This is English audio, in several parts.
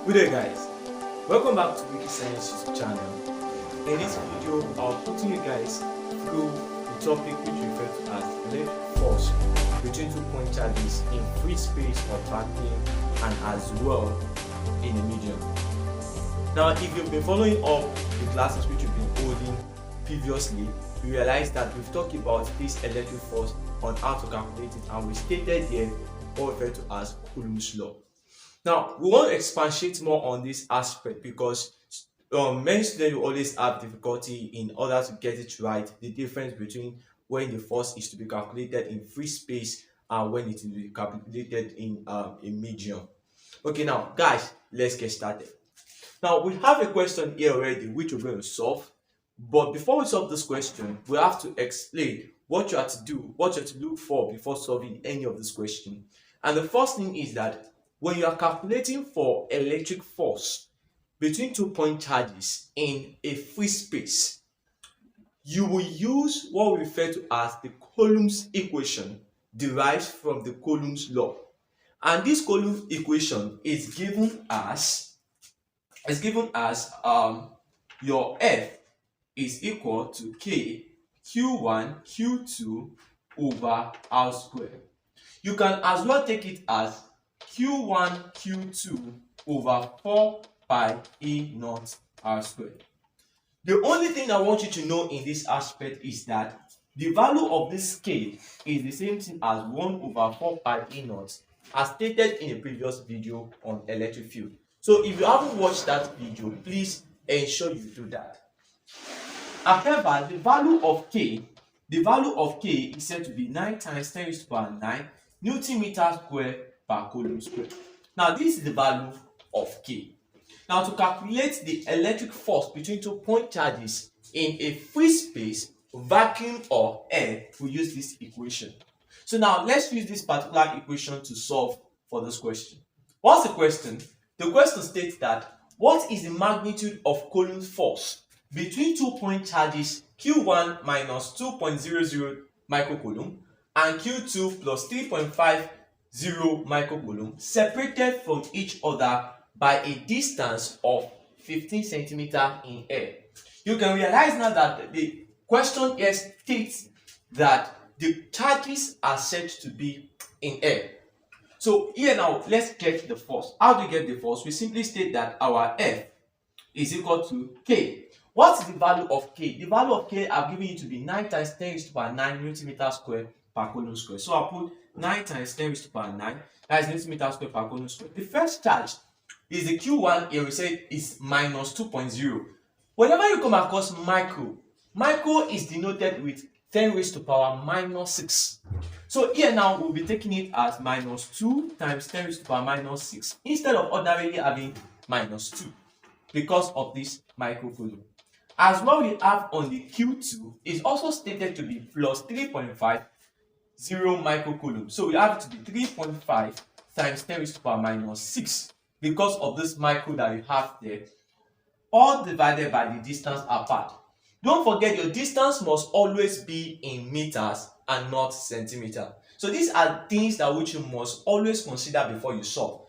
Good day guys, welcome back to Wiki Science YouTube channel. In this video, I'll put you guys through the topic which we refer to as electric force between 2-point charges in free space or vacuum and as well in a medium. Now if you've been following up the classes which we've been holding previously, you realize that we've talked about this electric force on how to calculate it, and we stated here what we refer to as Coulomb's law. Now, we want to expatiate more on this aspect because many students will always have difficulty in order to get it right, the difference between when the force is to be calculated in free space and when it is to be calculated in a medium. Okay, now guys, let's get started. Now, we have a question here already which we're going to solve, but before we solve this question, we have to explain what you have to do, what you have to look for before solving any of this question. And the first thing is that when you are calculating for electric force between 2-point charges in a free space, you will use what we refer to as the Coulomb's equation derived from the Coulomb's law. And this Coulomb's equation is given as your F is equal to K Q1 Q2 over R squared. You can as well take it as Q1 Q2 over 4 pi E naught R squared. The only thing I want you to know in this aspect is that the value of this K is the same thing as 1 over 4 pi E naught as stated in a previous video on electric field. So if you haven't watched that video, please ensure you do that. However, the value of K is said to be 9 times 10 raised to the power 9 Newton meter square per Coulomb square. Now this is the value of K. Now to calculate the electric force between 2-point charges in a free space, vacuum or air, we use this equation. So now let's use this particular equation to solve for this question. What's the question? The question states that what is the magnitude of Coulomb's force between 2-point charges Q1 minus 2.00 microcoulomb and Q2 plus 3.50 microcoulomb separated from each other by a distance of 15 centimeters in air. You can realize now that the question here states that the charges are said to be in air. So here now, let's get the force. How do we get the force? We simply state that our F is equal to K. What is the value of K? The value of K I've given you to be 9 times 10 raised to the power 9 Newton meter square per Coulomb square. So I'll put 9 times 10 raised to the power 9, that is Newton meter square per Coulomb square. The first charge is the Q1, here we say is minus 2.0. Whenever you come across micro is denoted with 10 raised to the power minus 6. So here now we'll be taking it as minus 2 times 10 raised to the power minus 6 instead of ordinarily having minus 2 because of this microcoulomb. As what we have on the Q2 is also stated to be plus 3.50 microcoulomb. So we have it to be 3.5 times 10 raised to the power minus 6 because of this micro that you have there, all divided by the distance apart. Don't forget your distance must always be in meters and not centimeter. So these are things that which you must always consider before you solve.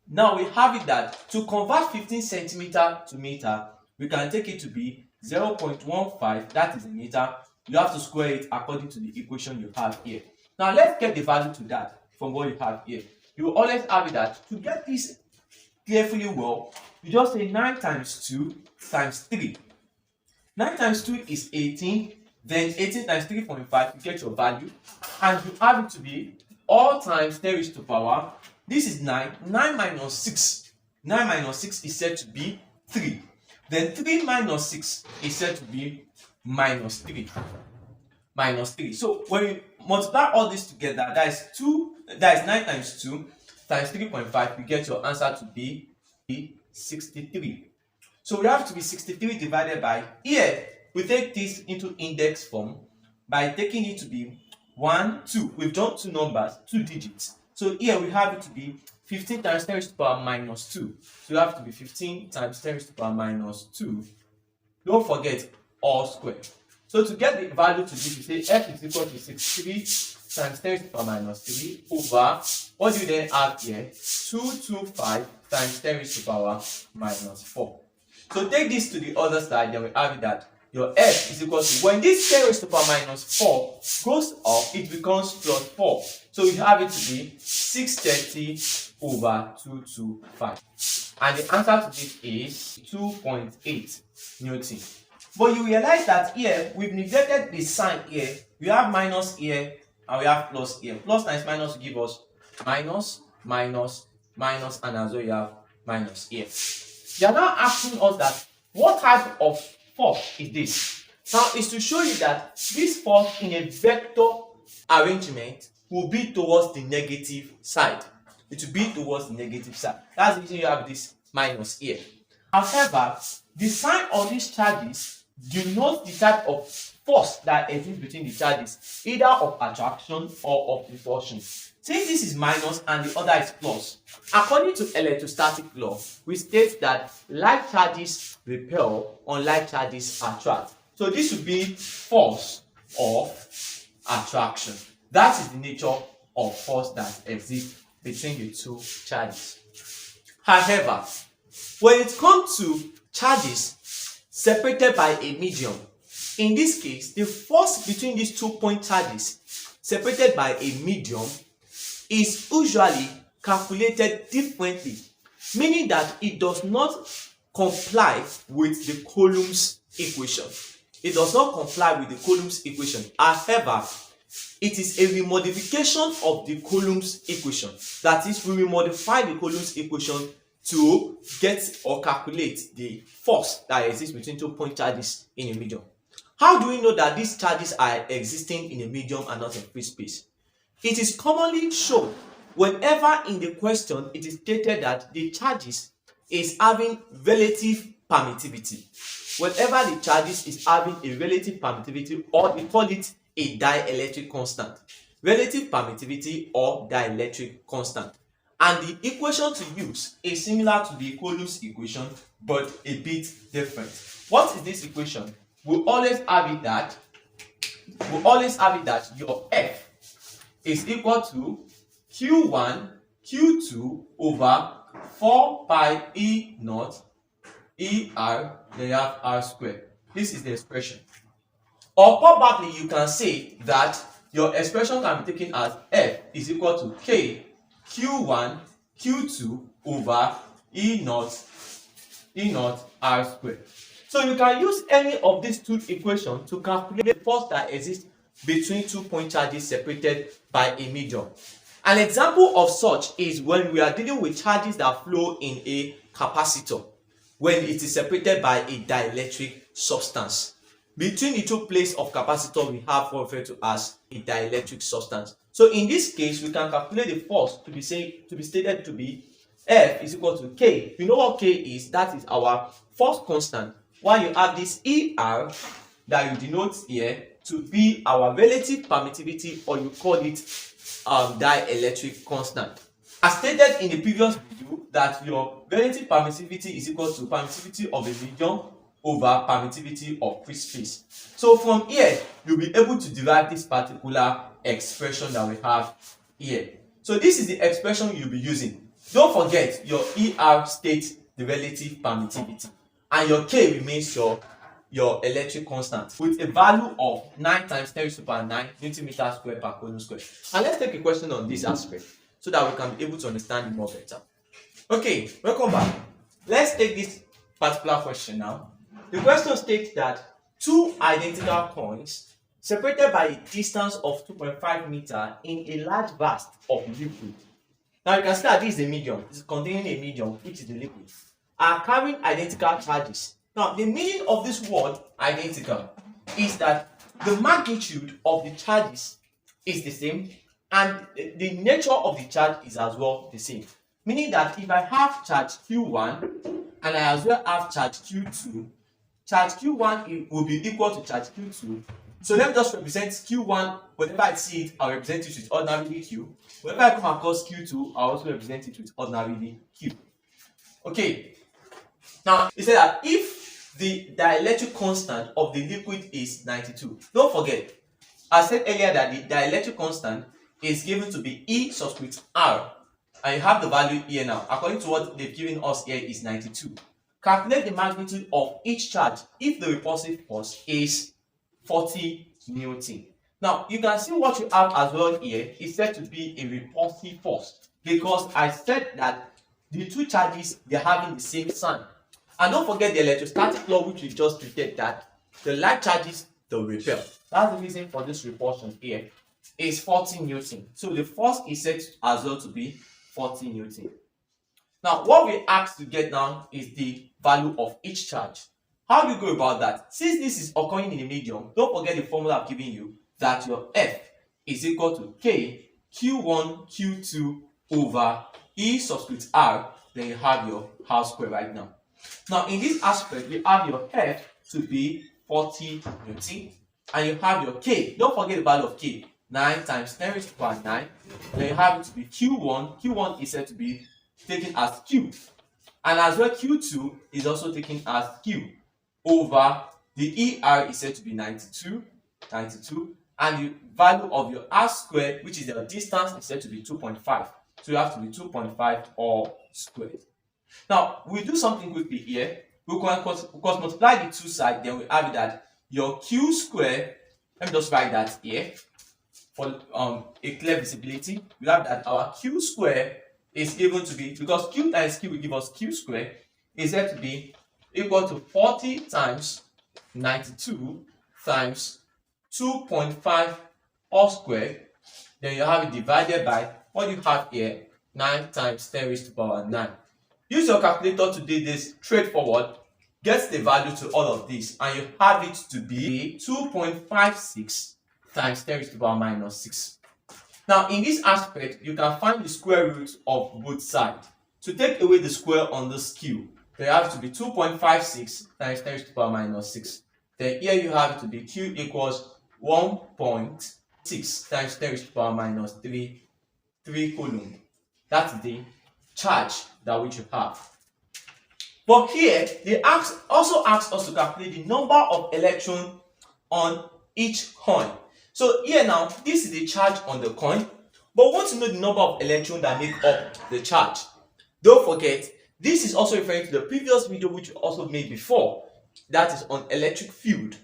Now we have it that to convert 15 centimeter to meter, we can take it to be 0.15, that is a meter. You have to square it according to the equation you have here. Now let's get the value to that from what you have here. You will always have it that to get this carefully well, you just say 9 times 2 times 3. 9 times 2 is 18, then 18 times 3.5, you get your value, and you have it to be all times 10 raised to the power. This is 9. 9 minus 6. 9 minus 6 is said to be 3. Then 3 minus 6 is said to be minus 3. Minus 3. So when you multiply all this together, that is 9 times 2 times 3.5, you get your answer to be 63. So we have to be 63 divided by, here we take this into index form by taking it to be 1, 2. We've done 2 numbers, 2 digits. So here we have it to be 15 times 10 raised to the power minus 2. So you have to be 15 times 10 raised to the power minus 2. Don't forget all squared. So to get the value to this, you say F is equal to 63 times 10 to the power minus 3 over, what do you then have here? 225 times 10 raised to the power minus 4. So take this to the other side, then we have it that your F is equal to, when this 10 raised to the power minus 4 goes up, it becomes plus 4. So we have it to be 630 over 225. And the answer to this is 2.8 Newton. But you realize that here, we've neglected the sign here. We have minus here, and we have plus here. Plus times minus will give us minus, minus, minus, and as well you have minus here. They are now asking us that what type of force is this? Now is to show you that this force in a vector arrangement will be towards the negative side. It will be towards the negative side. That's the reason you have this minus here. However, the sign of these charges denotes the type of force that exists between the charges, either of attraction or of repulsion. Since this is minus and the other is plus, according to electrostatic law, we state that like charges repel, unlike charges attract. So this would be force of attraction. That is the nature of force that exists between the two charges. However, when it comes to charges separated by a medium, in this case, the force between these 2 point charges separated by a medium is usually calculated differently, meaning that it does not comply with the Coulomb's equation. It does not comply with the Coulomb's equation. However, it is a remodification of the Coulomb's equation. That is, we will modify the Coulomb's equation to get or calculate the force that exists between 2 point charges in a medium. How do we know that these charges are existing in a medium and not in free space? It is commonly shown whenever in the question it is stated that the charges is having relative permittivity. Whenever the charges is having a relative permittivity, or we call it a dielectric constant. Relative permittivity or dielectric constant. And the equation to use is similar to the Coulomb's equation, but a bit different. What is this equation? We always have it that your F is equal to Q1 Q2 over 4 pi E naught ER, then you have R squared. This is the expression. Or probably you can say that your expression can be taken as F is equal to K Q1 Q2 over E naught R squared. So you can use any of these two equations to calculate the force that exists between 2 point charges separated by a medium. An example of such is when we are dealing with charges that flow in a capacitor, when it is separated by a dielectric substance. Between the two plates of capacitor, we have what referred to as a dielectric substance. So in this case, we can calculate the force to be stated to be F is equal to K. You know what K is? That is our force constant. While you have this ER that you denote here to be our relative permittivity, or you call it dielectric constant. As stated in the previous video, that your relative permittivity is equal to permittivity of a medium over permittivity of free space. So from here, you'll be able to derive this particular expression that we have here. So this is the expression you'll be using. Don't forget, your ER states the relative permittivity, and your K remains your electric constant with a value of 9 times 10 raised to the power 9 Newton meter squared per Coulomb squared. And let's take a question on this aspect so that we can be able to understand it more better. Okay, welcome back. Let's take this particular question now. The question states that two identical coins separated by a distance of 2.5 meters in a large vast of liquid. Now you can see that this is a medium. This is containing a medium, which is the liquid, are carrying identical charges. Now the meaning of this word identical is that the magnitude of the charges is the same, and the nature of the charge is as well the same. Meaning that if I have charge Q1 and I as well have charge Q2, charge Q1 will be equal to charge Q2. So let me just represent Q1. Whenever I see it, I'll represent it with ordinarily Q. Whenever I come across Q2, I'll also represent it with ordinarily Q. Okay. Now, it said that if the dielectric constant of the liquid is 92, don't forget, I said earlier that the dielectric constant is given to be E subscript R. and you have the value here now. According to what they've given us here is 92. Calculate the magnitude of each charge if the repulsive force is 40 Newton. Now, you can see what you have as well here is said to be a repulsive force, because I said that the two charges, they're having the same sign. And don't forget the electrostatic law which we just treated, that the like charges will repel. That's the reason for this repulsion here is 40 Newton. So the force is said as well to be 40 Newton. Now, what we asked to get now is the value of each charge. How do you go about that? Since this is occurring in a medium, don't forget the formula I've given you, that your F is equal to K Q1 Q2 over E subscript R. Then you have your R square right now. Now, in this aspect, you have your F to be 40 Newton, and you have your K. Don't forget the value of K, 9 times 10 raised to the power 9. Then you have it to be Q1. Q1 is said to be taken as Q, and as well Q2 is also taken as Q over the ER is said to be 92, and the value of your R squared, which is the distance, is said to be 2.5. So you have to be 2.5 all squared. Now, we do something quickly here. We can multiply the two sides, then we have that your Q squared, let me just write that here for a clear visibility. We have that our Q squared is given to be, because Q times Q will give us Q squared, is said to be equal to 40 times 92 times 2.5 all squared. Then you have it divided by what you have here, 9 times 10 raised to the power 9. Use your calculator to do this straightforward. Get the value to all of this, and you have it to be 2.56 times 10 raised to the power minus 6. Now, in this aspect, you can find the square root of both sides. To take away the square on this Q, there have to be 2.56 times 10 raised to the power minus 6. Then here you have it to be Q equals 1.6 times 10 raised to the power minus 3 coulomb. That's the charge that which you have. But here, they also ask us to calculate the number of electrons on each coin. So here now, this is the charge on the coin, but we want to know the number of electrons that make up the charge. Don't forget, this is also referring to the previous video which we also made before, that is on electric field.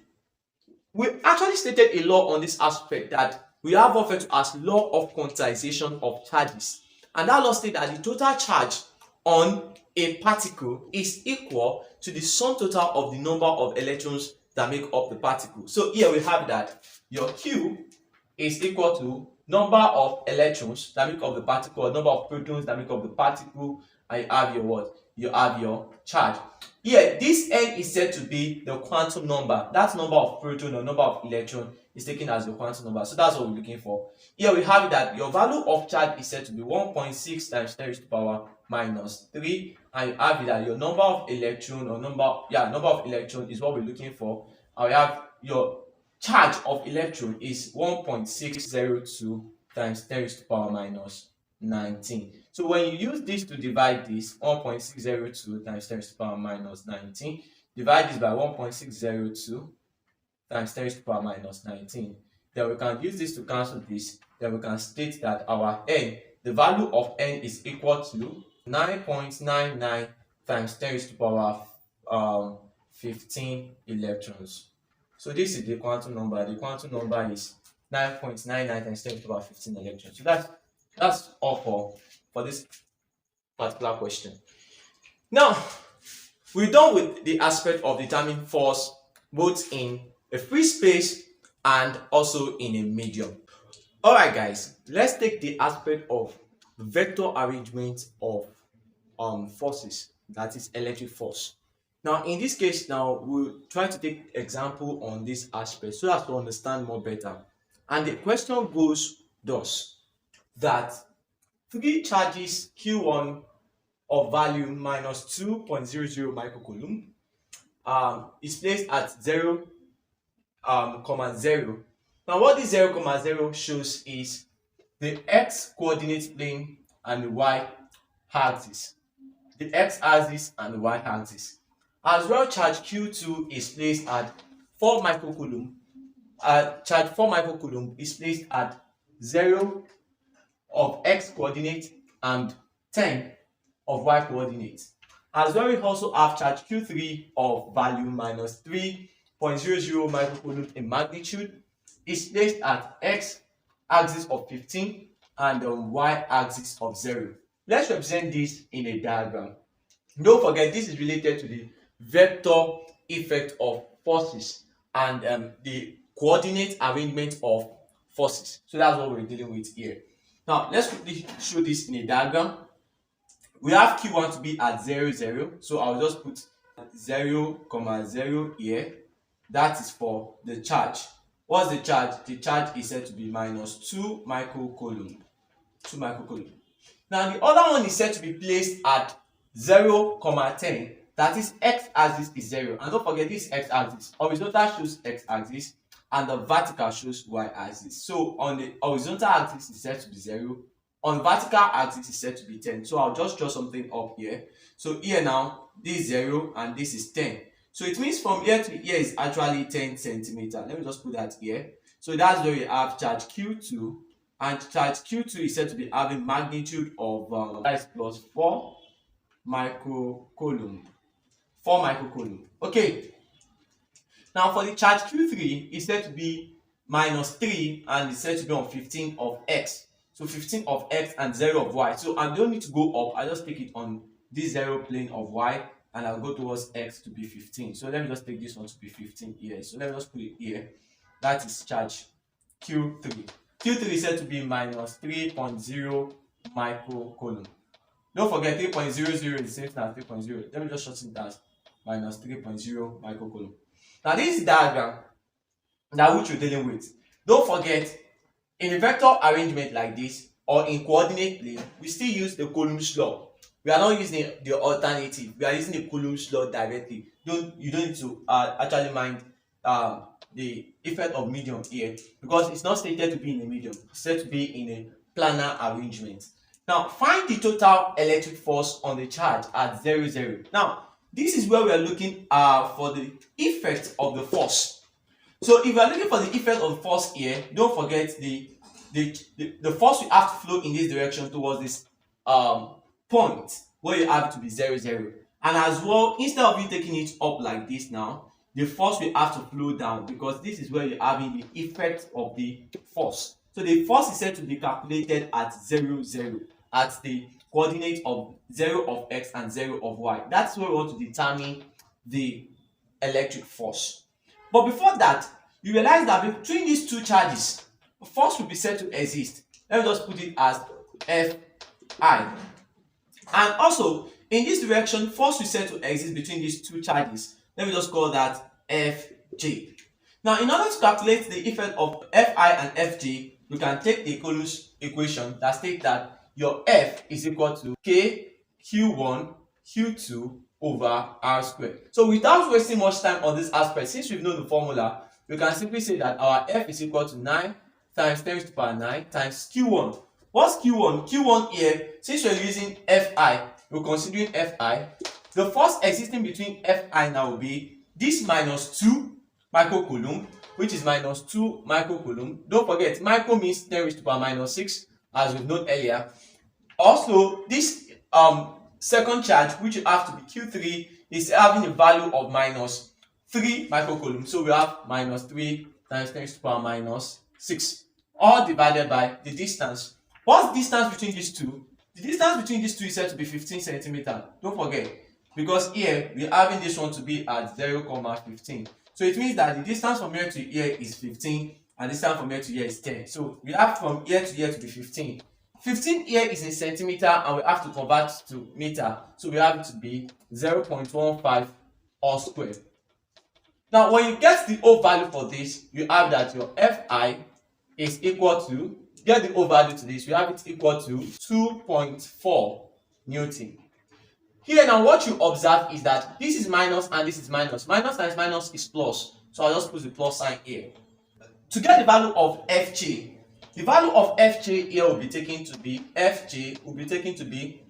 We actually stated a law on this aspect that we have referred to as law of quantization of charges. And that law states that the total charge on a particle is equal to the sum total of the number of electrons that make up the particle. So here we have that your Q is equal to number of electrons that make up the particle, or number of protons that make up the particle, and you have your what? You have your charge. Here, this N is said to be the quantum number. That number of proton or number of electron is taken as your quantum number. So that's what we're looking for. Here we have that your value of charge is said to be 1.6 times 10 raised to the power minus 3, and you have that your number of electron or number of electron is what we're looking for. And we have your charge of electron is 1.602 times 10 raised to the power minus 19. So when you use this to divide this, 1.602 times 10 raised to the power minus 19, divide this by 1.602 times 10 raised to the power minus 19. Then we can use this to cancel this. Then we can state that our N, the value of N is equal to 9.99 times 10 raised to the power 15 electrons. So this is the quantum number. The quantum number is 9.99 times 10 to the power 15 electrons. So that's all for this particular question. Now, we're done with the aspect of determining force both in a free space and also in a medium. Alright guys, let's take the aspect of vector arrangement of forces, that is electric force. Now in this case, now we'll try to take example on this aspect so as to understand more better. And the question goes thus, that 3 charges Q1 of value minus 2.00 microcoulomb is placed at 0, 0. Now what this 0, shows is the x coordinate plane and the y axis. The x axis and the y axis. As well, charge Q2 is placed at 4 microcoulomb. Charge 4 microcoulomb is placed at 0 of x coordinate and 10 of y coordinates. As well, we also have charge Q3 of value minus 3.00 microcoulomb in magnitude. Is placed at x axis of 15 and y axis of 0. Let's represent this in a diagram. Don't forget, this is related to the vector effect of forces and the coordinate arrangement of forces. So that's what we're dealing with here. Now let's quickly show this in a diagram. We have Q1 to be at 0, 0. So I'll just put 0, 0 here. That is for the charge. What's the charge? The charge is said to be minus 2 microcoulomb. 2 microcoulomb. Now the other one is said to be placed at 0, 10. That is x-axis is 0. And don't forget, this x-axis. Horizontal shows x-axis and the vertical shows y-axis. So on the horizontal axis is said to be 0. On vertical axis is said to be 10. So I'll just draw something up here. So here now, this is 0 and this is 10. So it means from here to here is actually 10 centimeter. Let me just put that here. So that's where we have charge Q2. And charge Q2 is said to be having magnitude of plus 4 microcoulomb. 4 microcoulomb. Okay. Now for the charge Q3 is said to be minus 3 and is said to be on 15 of x. So 15 of x and 0 of y. So I don't need to go up. I just take it on this 0 plane of y and I'll go towards x to be 15. So let me just take this one to be 15 here. So let me just put it here. That is charge Q3. Q3 is said to be minus 3.0 microcoulomb. Don't forget 3.00 is the same thing as 3.0. Let me just shorten that. Minus 3.0 microcoulomb. Now this is the diagram that which you're dealing with. Don't forget, in a vector arrangement like this or in coordinate plane, we still use the Coulomb's law. We are not using the alternative. We are using the Coulomb's law directly. You don't need to actually mind the effect of medium here, because it's not stated to be in a medium. It's said to be in a planar arrangement. Now find the total electric force on the charge at 0, 0. Now this is where we are looking for the effect of the force. So if you are looking for the effect of the force here, don't forget the force will have to flow in this direction towards this point where you have to be 0, 0. And as well, instead of you taking it up like this now, the force will have to flow down, because this is where you're having the effect of the force. So the force is said to be calculated at 0, 0, at the coordinate of 0 of x and 0 of y. That's where we want to determine the electric force. But before that, you realize that between these two charges, force will be said to exist. Let me just put it as Fi. And also, in this direction, force will be said to exist between these two charges. Let me just call that Fj. Now, in order to calculate the effect of Fi and Fj, we can take the Coulomb's equation that states that your F is equal to K Q1 Q2 over R squared. So without wasting much time on this aspect, since we've known the formula, we can simply say that our F is equal to 9 times 10 to the power 9 times Q1. What's Q1? Q1 here, since we're using Fi, we're considering Fi. The force existing between Fi now will be this minus 2 microcoulomb, which is minus 2 microcoulomb. Don't forget, micro means 10 raised to the power minus 6, as we've known earlier. Also, this second charge, which you have to be Q3, is having a value of minus 3 microcoulomb. So we have minus 3 times 10 to the power minus 6, all divided by the distance. What's the distance between these two? The distance between these two is said to be 15 centimeters. Don't forget, because here we're having this one to be at 0,15. So it means that the distance from here to here is 15 and the distance from here to here is 10. So we have from here to here to be 15. 15 here is in centimeter and we have to convert to meter. So we have it to be 0.15 all squared. Now when you get the O value for this, you have that your Fi is equal to, get the O value to this, we have it equal to 2.4 Newton. Here now what you observe is that this is minus and this is minus. Minus times minus is plus. So I'll just put the plus sign here. To get the value of Fj, the value of Fj here will be taken to be, Fj will be taken to be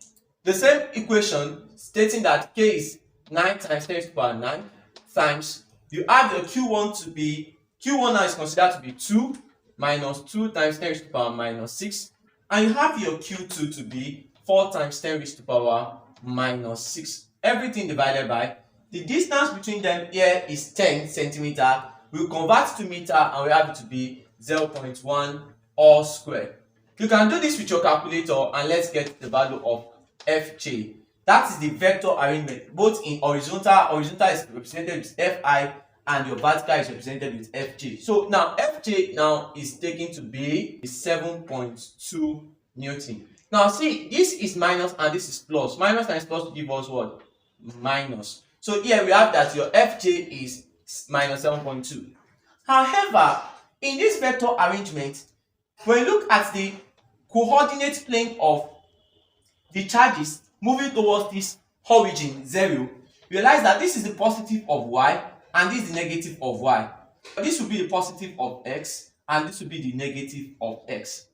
the same equation stating that K is 9 times 10 to the power 9 times, you have your Q1 to be, Q1 now is considered to be 2 minus 2 times 10 to the power minus 6, and you have your Q2 to be 4 times 10 raised to power minus 6. Everything divided by the distance between them here is 10 centimeter. We'll convert to meter and we have it to be 0.1 all square. You can do this with your calculator and let's get the value of Fj. That is the vector arrangement, both in horizontal. Horizontal is represented with Fi and your vertical is represented with Fj. So now Fj now is taken to be 7.2 Newton. Now see, this is minus and this is plus. Minus times plus will give us what? Minus. So here we have that your Fj is minus 7.2. However, in this vector arrangement, when you look at the coordinate plane of the charges moving towards this origin 0, realize that this is the positive of y and this is the negative of y. This will be the positive of x and this will be the negative of x.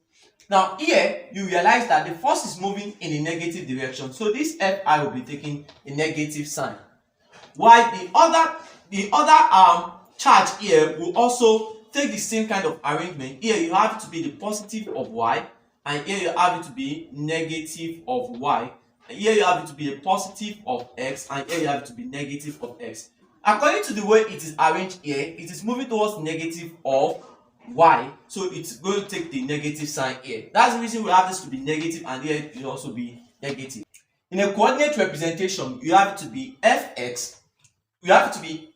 Now here you realize that the force is moving in the negative direction, so this Fi will be taking a negative sign, while the other charge here will also take the same kind of arrangement. Here you have it to be the positive of y and here you have it to be negative of y. Here you have it to be a positive of x and here you have it to be negative of x. According to the way it is arranged here, it is moving towards negative of y, so it's going to take the negative sign here. That's the reason we have this to be negative and here it will also be negative. In a coordinate representation, you have it to be fx, you have it to be,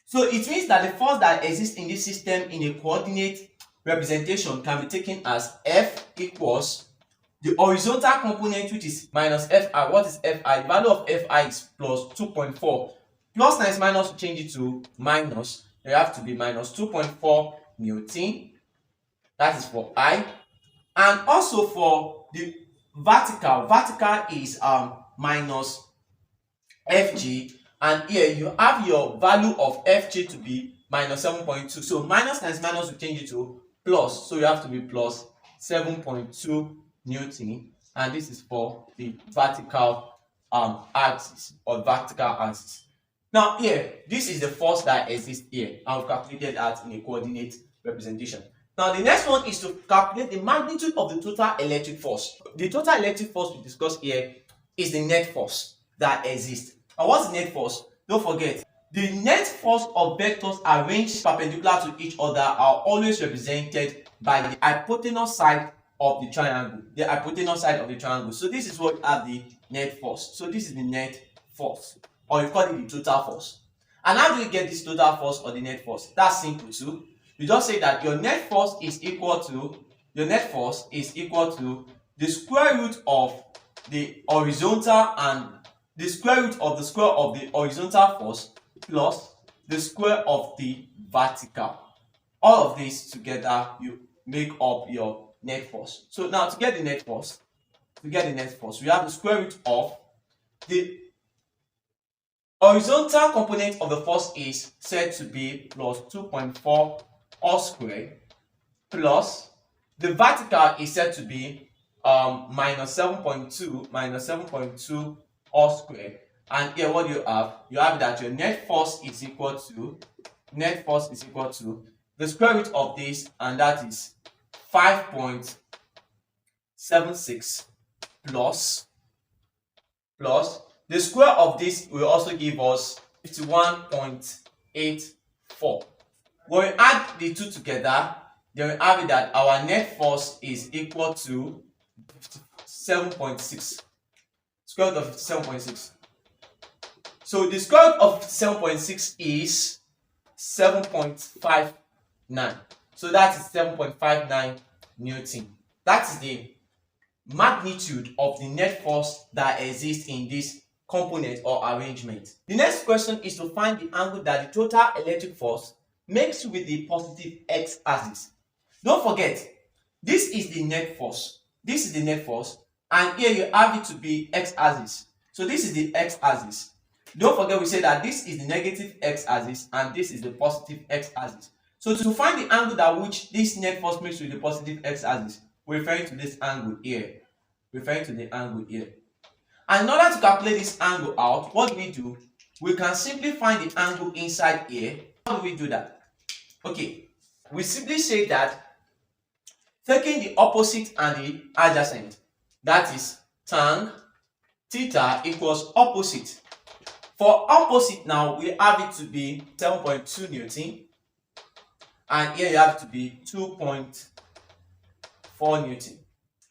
so it means that the force that exists in this system in a coordinate representation can be taken as F equals the horizontal component, which is minus Fi. What is Fi? The value of Fi is plus 2.4. Plus times minus will change it to minus. There have to be minus 2.4 Newton. That is for I. And also for the vertical is minus Fg. And here you have your value of Fg to be minus 7.2. So minus times minus will change it to plus. So you have to be plus 7.2 Newton. And this is for the vertical axis or vertical axis. Now here, this is the force that exists here. And we've calculated that in a coordinate representation. Now the next one is to calculate the magnitude of the total electric force. The total electric force we discussed here is the net force that exists. And what's the net force? Don't forget, the net force of vectors arranged perpendicular to each other are always represented by the hypotenuse side of the triangle. The hypotenuse side of the triangle. So this is what we have the net force. So this is the net force, or you call it the total force. And how do you get this total force or the net force? That's simple too. You just say that your net force is equal to the square root of the horizontal and the square root of the square of the horizontal force plus the square of the vertical. All of this together you make up your net force. So now to get the net force, we have the square root of the horizontal component of the force is said to be plus 2.4 all square plus the vertical is said to be minus 7.2 all square. And here what do you have? You have that your net force is equal to the square root of this, and that is 5.76 plus the square of this will also give us 51.84. When we add the two together, then we have it that our net force is equal to 7.6. Square root of 57.6. So the square root of 7.6 is 7.59. So that is 7.59 Newton. That is the magnitude of the net force that exists in this component or arrangement. The next question is to find the angle that the total electric force makes with the positive x-axis. Don't forget, this is the net force. And here you have it to be x-axis. So this is the x-axis. Don't forget, we say that this is the negative x-axis and this is the positive x-axis. So to find the angle that which this net force makes with the positive x-axis, we're referring to this angle here. And in order to calculate this angle out, what do? We can simply find the angle inside here. How do we do that? Okay, we simply say that taking the opposite and the adjacent, That is tan theta equals opposite. For opposite now, we have it to be 7.2 Newton, and here you have it to be 2.4 Newton.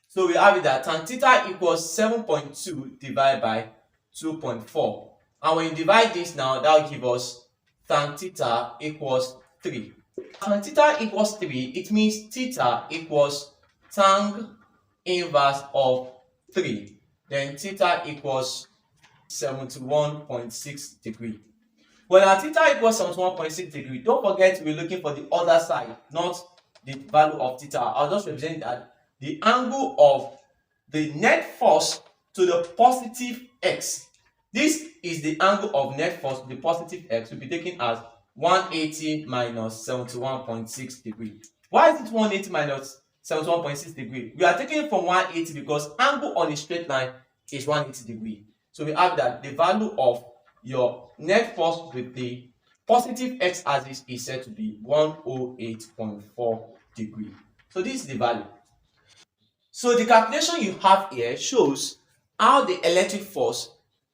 So we have it that tan theta equals 7.2 divided by 2.4. And when you divide this now, that will give us tan theta equals 3. Tan theta equals 3, it means theta equals tan inverse of 3. Then theta equals 71.6 degree. When our theta equals 71.6 degree, don't forget we're looking for the other side, not the value of theta. I'll just represent that the angle of the net force to the positive x. This is the angle of net force to the positive x will be taken as 180 minus 71.6 degree. Why is it 180 minus 71.6 degree? We are taking it from 180 because angle on a straight line is 180 degree. So we have that the value of your net force with the positive x-axis is said to be 108.4 degree. So this is the value. So the calculation you have here shows how the electric force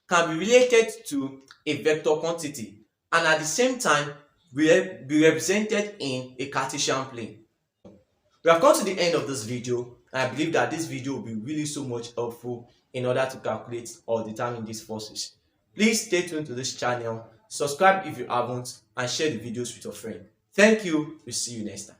can be related to a vector quantity and at the same time be represented in a Cartesian plane. We have come to the end of this video, and I believe that this video will be really so much helpful in order to calculate or determine these forces. Please stay tuned to this channel, subscribe if you haven't, and share the videos with your friend. Thank you. We'll see you next time.